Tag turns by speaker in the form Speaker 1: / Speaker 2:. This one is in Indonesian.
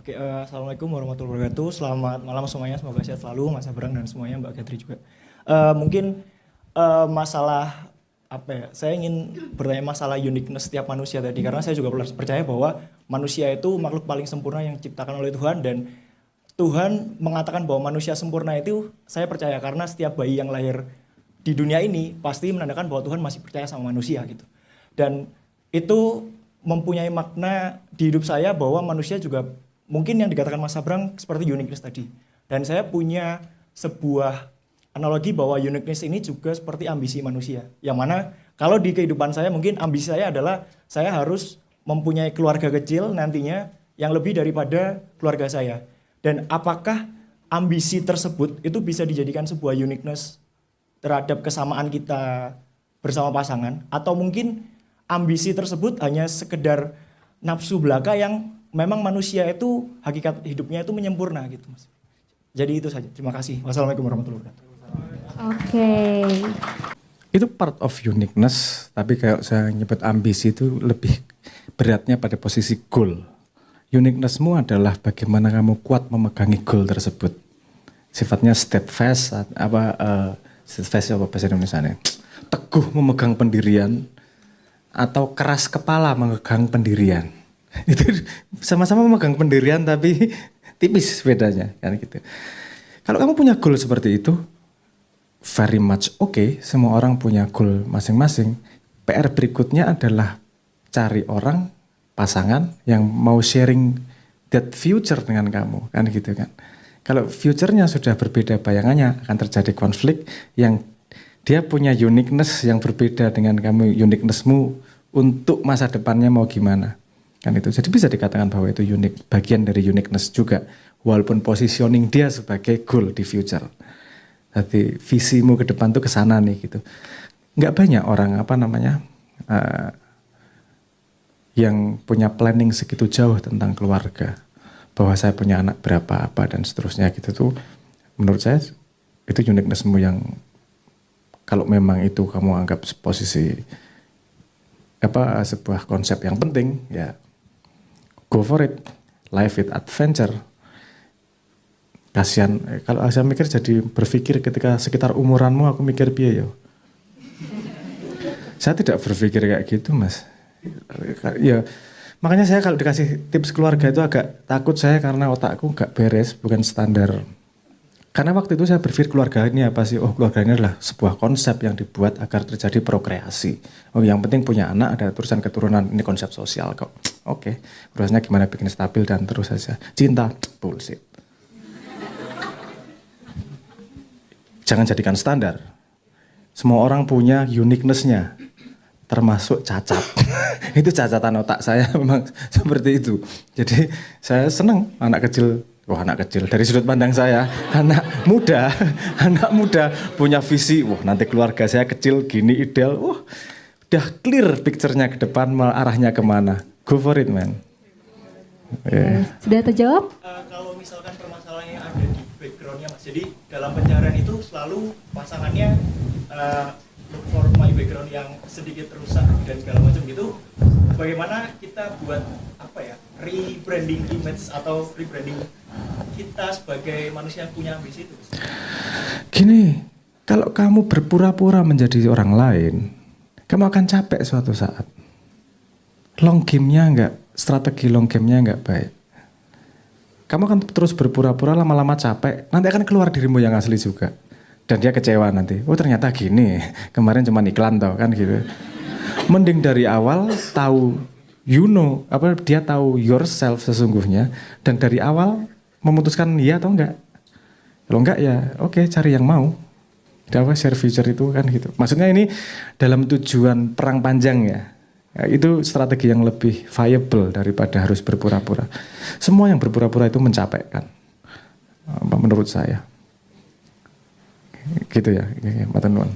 Speaker 1: Oke, assalamualaikum warahmatullahi wabarakatuh. Selamat malam semuanya, semoga sehat selalu, Mas Abrang dan semuanya, Mbak Katri juga. Mungkin masalah apa ya? Saya ingin bertanya masalah uniqueness setiap manusia tadi, karena saya juga percaya bahwa manusia itu makhluk paling sempurna yang diciptakan oleh Tuhan, dan Tuhan mengatakan bahwa manusia sempurna itu saya percaya karena setiap bayi yang lahir di dunia ini pasti menandakan bahwa Tuhan masih percaya sama manusia gitu. Dan itu mempunyai makna di hidup saya bahwa manusia juga mungkin yang dikatakan Mas Abrang seperti uniqueness tadi. Dan saya punya sebuah analogi bahwa uniqueness ini juga seperti ambisi manusia. Yang mana kalau di kehidupan saya mungkin ambisi saya adalah saya harus mempunyai keluarga kecil nantinya yang lebih daripada keluarga saya. Dan apakah ambisi tersebut itu bisa dijadikan sebuah uniqueness terhadap kesamaan kita bersama pasangan, atau mungkin ambisi tersebut hanya sekedar nafsu belaka yang memang manusia itu hakikat hidupnya itu menyempurna gitu, Mas. Jadi itu saja. Terima kasih. Wassalamualaikum warahmatullahi wabarakatuh.
Speaker 2: Oke.
Speaker 3: Itu part of uniqueness, tapi kayak saya nyebut ambisi itu lebih beratnya pada posisi goal. Uniquenessmu adalah bagaimana kamu kuat memegangi goal tersebut. Sifatnya steadfast, steadfast apa bahasa Indonesianya? Teguh memegang pendirian atau keras kepala memegang pendirian. Itu sama-sama memegang pendirian tapi tipis bedanya kan gitu. Kalau kamu punya goal seperti itu, very much okay, semua orang punya goal masing-masing. PR berikutnya adalah cari orang, pasangan yang mau sharing that future dengan kamu, kan gitu kan. Kalau future-nya sudah berbeda bayangannya, akan terjadi konflik yang dia punya uniqueness yang berbeda dengan kamu, uniquenessmu untuk masa depannya mau gimana. Kan itu. Jadi bisa dikatakan bahwa itu unik, bagian dari uniqueness juga, walaupun positioning dia sebagai goal di future. Jadi visimu ke depan tuh ke sana nih gitu. Nggak banyak orang yang punya planning segitu jauh tentang keluarga, bahwa saya punya anak berapa apa dan seterusnya gitu tuh. Menurut saya itu uniquenessmu yang kalau memang itu kamu anggap posisi sebuah konsep yang penting, ya go for it. Life with adventure. Kasihan, kalau saya mikir jadi berpikir ketika sekitar umuranmu aku mikir piye yo. Saya tidak berpikir kayak gitu, Mas. Ya, makanya saya kalau dikasih tips keluarga itu agak takut saya karena otakku gak beres, bukan standar. Karena waktu itu saya berpikir keluarga ini apa sih? Oh, keluarga ini adalah sebuah konsep yang dibuat agar terjadi prokreasi. Oh, yang penting punya anak, ada urusan keturunan, ini konsep sosial kok. Oke, urusannya gimana bikin stabil dan terus saja. Cinta, bullshit. Jangan jadikan standar. Semua orang punya uniqueness-nya, termasuk cacat. Itu cacatan otak saya memang seperti itu. Jadi saya senang anak kecil dari sudut pandang saya, anak muda punya visi, wah nanti keluarga saya kecil gini ideal, wah udah clear picture-nya ke depan arahnya kemana. Go for it, man.
Speaker 2: Yeah. Sudah terjawab?
Speaker 1: Kalau misalkan permasalahannya ada di background-nya, Mas. Jadi dalam pencarian itu selalu pasangannya look for my background yang sedikit rusak dan segala macam gitu. Bagaimana kita buat rebranding image atau rebranding kita sebagai manusia yang punya ambisi itu?
Speaker 3: Gini, kalau kamu berpura-pura menjadi orang lain, kamu akan capek suatu saat. Long game-nya strategi long game-nya enggak baik. Kamu akan terus berpura-pura, lama-lama capek, nanti akan keluar dirimu yang asli juga. Dan dia kecewa nanti, oh ternyata gini, kemarin cuma iklan tau kan gitu. Mending dari awal tahu dia tahu yourself sesungguhnya, dan dari awal memutuskan iya atau enggak. Kalau enggak ya oke, cari yang mau. Share future itu kan gitu. Maksudnya ini dalam tujuan perang panjang ya. Itu strategi yang lebih viable daripada harus berpura-pura. Semua yang berpura-pura itu mencapaikan. Menurut saya. Gitu ya, Mbak Nuan.